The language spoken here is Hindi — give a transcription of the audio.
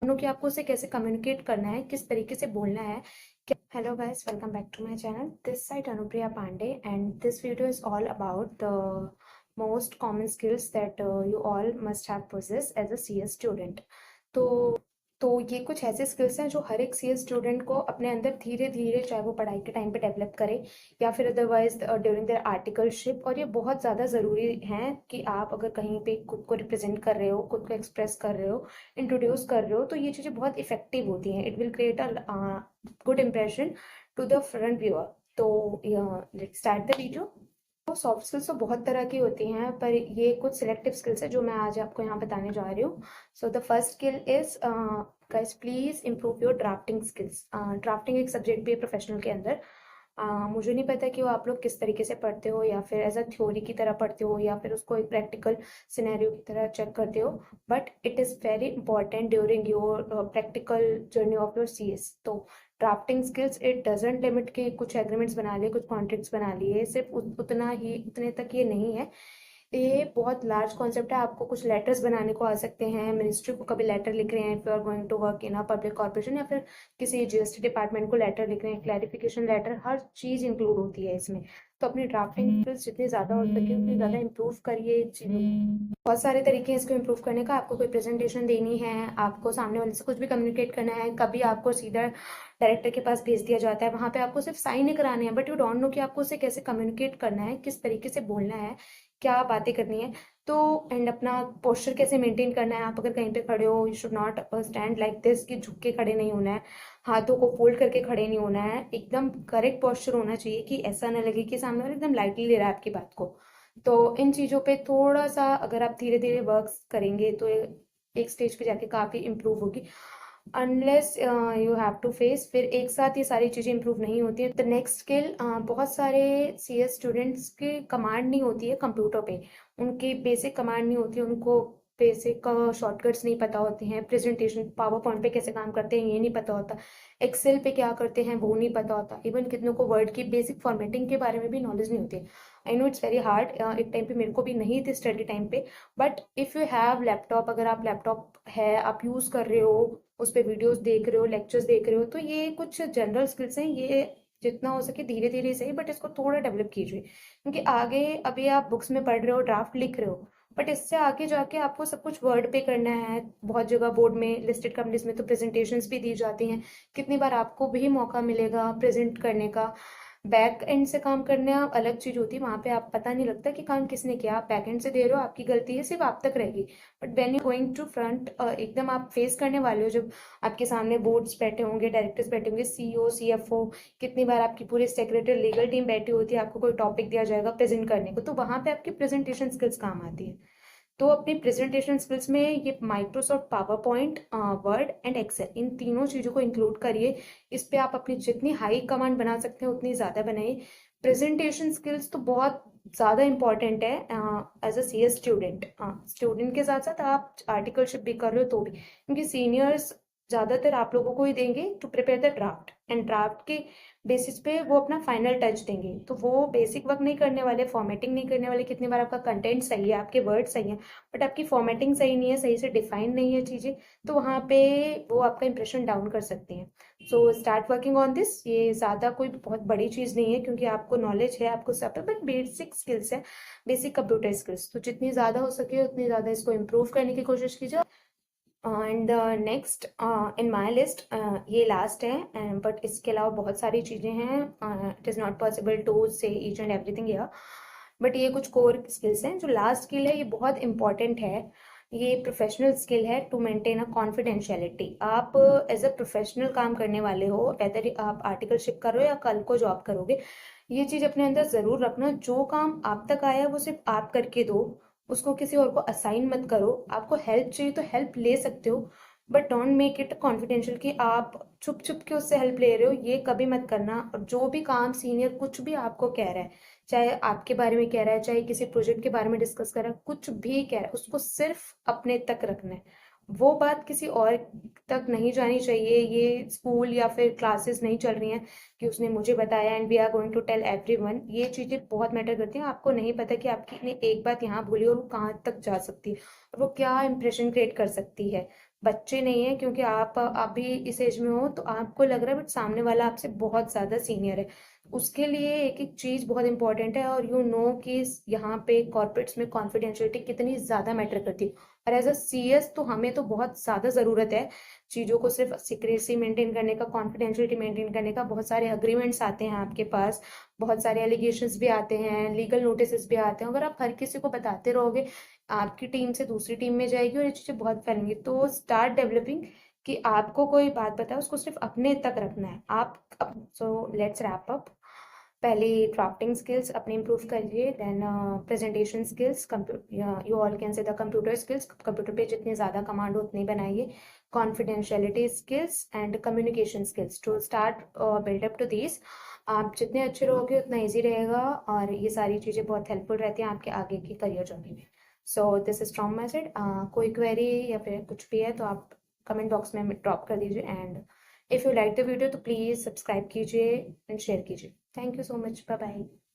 नो कि आपको उसे कैसे कम्युनिकेट करना है, किस तरीके से बोलना है। Hello guys, welcome back to my channel. This side Anupriya Pandey, and this video is all about the most common skills that you all must have possessed as a CS student. तो ये कुछ ऐसे स्किल्स हैं जो हर एक सीएस स्टूडेंट को अपने अंदर धीरे धीरे, चाहे वो पढ़ाई के टाइम पे डेवलप करे या फिर अदरवाइज ड्यूरिंग देयर आर्टिकलशिप, और ये बहुत ज़्यादा ज़रूरी हैं कि आप अगर कहीं पे खुद को रिप्रेजेंट कर रहे हो, खुद को एक्सप्रेस कर रहे हो, इंट्रोड्यूस कर रहे हो, तो ये चीज़ें बहुत इफेक्टिव होती हैं। It will create a good impression to the front viewer. तो लेट्स स्टार्ट द वीडियो। तो सॉफ्ट स्किल्स तो बहुत तरह की होती हैं, पर ये कुछ सिलेक्टिव स्किल्स है जो मैं आज आपको यहाँ बताने जा रही हूँ। So the first skill is guys, please improve your drafting skills. Drafting एक सब्जेक्ट भी है प्रोफेशनल के अंदर। मुझे नहीं पता कि वो आप लोग किस तरीके से पढ़ते हो, या फिर एज अ थ्योरी की तरह पढ़ते हो, या फिर उसको एक प्रैक्टिकल सिनेरियो की तरह चेक करते हो, but it is very important during your practical journey of your CS. तो drafting skills it doesn't limit के कुछ एग्रीमेंट्स बना लिए, कुछ कॉन्ट्रैक्ट्स बना लिए, सिर्फ उतना ही, उतने तक ये नहीं है। ये बहुत लार्ज कॉन्सेप्ट है। आपको कुछ लेटर्स बनाने को आ सकते हैं, मिनिस्ट्री को कभी लेटर लिख रहे हैं if you are going to work in a public corporation, या फिर किसी जीएसटी डिपार्टमेंट को लेटर लिख रहे हैं, क्लैरिफिकेशन लेटर, हर चीज़ इंक्लूड होती है इसमें। तो अपनी ड्राफ्टिंग स्किल्स जितनी ज़्यादा हो सके उतनी ज़्यादा इंप्रूव करिए चीज़ों। बहुत सारे तरीके हैं इसको इम्प्रूव करने का। आपको कोई प्रेजेंटेशन देनी है, आपको सामने वाले से कुछ भी कम्युनिकेट करना है, कभी आपको सीधा डायरेक्टर के पास भेज दिया जाता है, वहाँ पे आपको सिर्फ साइन ही कराने हैं, बट यू डोंट नो कि आपको उसे कैसे कम्युनिकेट करना है, किस तरीके से बोलना है, क्या बातें करनी है। तो एंड अपना पोस्चर कैसे मेंटेन करना है। आप अगर कहीं पे खड़े हो, you should not stand like this, कि झुक के खड़े नहीं होना है, हाथों को फोल्ड करके खड़े नहीं होना है, एकदम करेक्ट पोस्चर होना चाहिए कि ऐसा ना लगे कि सामने वाला एकदम लाइटली ले रहा है आपकी बात को। तो इन चीज़ों पे थोड़ा सा अगर आप धीरे धीरे वर्क करेंगे तो एक स्टेज पे जाके काफ़ी इम्प्रूव होगी। Unless you have to face, फिर एक साथ ये सारी चीज़ें इंप्रूव नहीं होती है। द नेक्स्ट स्किल, बहुत सारे सीएस स्टूडेंट्स की कमांड नहीं होती है कंप्यूटर पे, उनकी बेसिक कमांड नहीं होती है, उनको बेसिक शॉर्टकट्स नहीं पता होते हैं, प्रेजेंटेशन पावर पॉइंट पे कैसे काम करते हैं ये नहीं पता होता, एक्सेल पे क्या करते हैं वो नहीं पता होता, इवन कितनों को वर्ड की बेसिक फॉर्मेटिंग के बारे में भी नॉलेज नहीं होती है। I know it's very hard, एक टाइम पे मेरे को भी नहीं थी स्टडी टाइम पे, but if you have laptop, अगर आप लैपटॉप है, आप यूज़ कर रहे हो, उस पर वीडियोस देख रहे हो, लेक्चर्स देख रहे हो, तो ये कुछ जनरल स्किल्स हैं। ये जितना हो सके धीरे धीरे सही, बट इसको थोड़ा डेवलप कीजिए, क्योंकि आगे अभी आप बुक्स में पढ़ रहे हो, ड्राफ्ट लिख रहे हो, बट इससे आगे जाके आपको सब कुछ वर्ड पे करना है। बहुत जगह बोर्ड में, लिस्टेड कंपनीज में तो प्रेजेंटेशंस भी दी जाती हैं, कितनी बार आपको भी मौका मिलेगा प्रेजेंट करने का। बैक एंड से काम करना अलग चीज होती है, वहां पे आप पता नहीं लगता कि काम किसने किया, आप बैक एंड से दे रहे हो, आपकी गलती है, सिर्फ आप तक रहेगी। But when you going to front, एकदम आप फेस करने वाले हो, जब आपके सामने बोर्ड्स बैठे होंगे, डायरेक्टर्स बैठे होंगे, सीईओ, सीएफओ, कितनी बार आपकी पूरी सेक्रेटरी, लीगल टीम बैठी होती है, आपको कोई टॉपिक दिया जाएगा प्रेजेंट करने को, तो वहां पे आपकी प्रेजेंटेशन स्किल्स काम आती है। तो अपनी प्रेजेंटेशन स्किल्स में ये Microsoft PowerPoint, word and Excel, इन तीनों चीज़ों को इंक्लूड करिए। इस पे आप अपनी जितनी हाई कमांड बना सकते हैं उतनी ज़्यादा बनाइए। प्रेजेंटेशन स्किल्स तो बहुत ज़्यादा इंपॉर्टेंट है as a CS student. Student के साथ साथ आप आर्टिकलशिप भी कर रहे हो तो भी, क्योंकि सीनियर्स ज़्यादातर आप लोगों को ही देंगे to prepare the draft, and draft के बेसिस पे वो अपना फाइनल टच देंगे। तो वो बेसिक वर्क नहीं करने वाले, फॉर्मेटिंग नहीं करने वाले। कितनी बार आपका कंटेंट सही है, आपके वर्ड सही हैं, बट आपकी फॉर्मेटिंग सही नहीं है, सही से डिफाइन नहीं है चीज़ें, तो वहाँ पे वो आपका इंप्रेशन डाउन कर सकती हैं। So start working on this. ये ज़्यादा कोई बहुत बड़ी चीज़ नहीं है, क्योंकि आपको नॉलेज है, आपको सब है, बट बेसिक स्किल्स है, बेसिक कंप्यूटर स्किल्स, तो जितनी ज़्यादा हो सके उतनी ज़्यादा इसको इम्प्रूव करने की कोशिश कीजिए। And next in my list, ये लास्ट है, बट इसके अलावा बहुत सारी चीज़ें हैं, it is not possible to say each and everything here, but ये कुछ कोर स्किल्स हैं। जो लास्ट स्किल है ये बहुत इंपॉर्टेंट है, ये प्रोफेशनल स्किल है टू मेंटेन अ कॉन्फिडेंशियलिटी। आप एज अ प्रोफेशनल काम करने वाले हो, वेदर आप आर्टिकलशिप कर रहे हो या कल को जॉब करोगे, ये चीज़ अपने अंदर ज़रूर रखना, जो काम आप तक आया वो सिर्फ आप करके दो, उसको किसी और को असाइन मत करो। आपको हेल्प चाहिए तो हेल्प ले सकते हो, but don't make it confidential कि आप छुप छुप के उससे हेल्प ले रहे हो, ये कभी मत करना। और जो भी काम सीनियर कुछ भी आपको कह रहा है, चाहे आपके बारे में कह रहा है, चाहे किसी प्रोजेक्ट के बारे में डिस्कस कर रहा है, कुछ भी कह रहा है, उसको सिर्फ अपने तक रखना है। वो बात किसी और तक नहीं जानी चाहिए। ये स्कूल या फिर क्लासेस नहीं चल रही हैं कि उसने मुझे बताया and we are going to tell everyone. ये चीज़ें बहुत मैटर करती हैं। आपको नहीं पता कि आपकी ने एक बात यहाँ बोली और वो कहाँ तक जा सकती है और वो क्या इंप्रेशन क्रिएट कर सकती है। बच्चे नहीं है, क्योंकि आप अभी इस एज में हो तो आपको लग रहा है, बट सामने वाला आपसे बहुत ज्यादा सीनियर है। उसके लिए एक एक चीज बहुत इंपॉर्टेंट है, और यू नो कि यहाँ पे कॉर्पोरेट्स में कॉन्फिडेंशियलिटी कितनी ज्यादा मैटर करती है। और एज अ सीएस तो हमें तो बहुत ज्यादा जरूरत है चीजों को सिर्फ सीक्रेसी मेंटेन करने का, कॉन्फिडेंशियलिटी मेंटेन करने का। बहुत सारे अग्रीमेंट्स आते हैं आपके पास, बहुत सारे एलिगेशंस भी आते हैं, लीगल नोटिस भी आते हैं। अगर आप हर किसी को बताते रहोगे, आपकी टीम से दूसरी टीम में जाएगी और ये चीजें बहुत फैलेंगी। तो स्टार्ट डेवलपिंग कि आपको कोई बात बताए उसको सिर्फ अपने तक रखना है आप। So let's wrap up. पहले ड्राफ्टिंग स्किल्स अपने इम्प्रूव करिए, then presentation skills, you all can say the computer skills, computer पे जितनी ज़्यादा कमांड हो उतनी बनाइए। Confidentiality skills and communication skills to start build up to this. आप जितने अच्छे रहोगे उतना ईजी रहेगा, और ये सारी चीज़ें बहुत हेल्पफुल रहती हैं आपके आगे की करियर जर्नी में। So this is from my side. कोई क्वेरी या फिर कुछ भी है तो आप कमेंट बॉक्स में ड्रॉप कर दीजिए, and if you like the video तो प्लीज़ सब्सक्राइब कीजिए एंड शेयर कीजिए। Thank you so much, bye bye.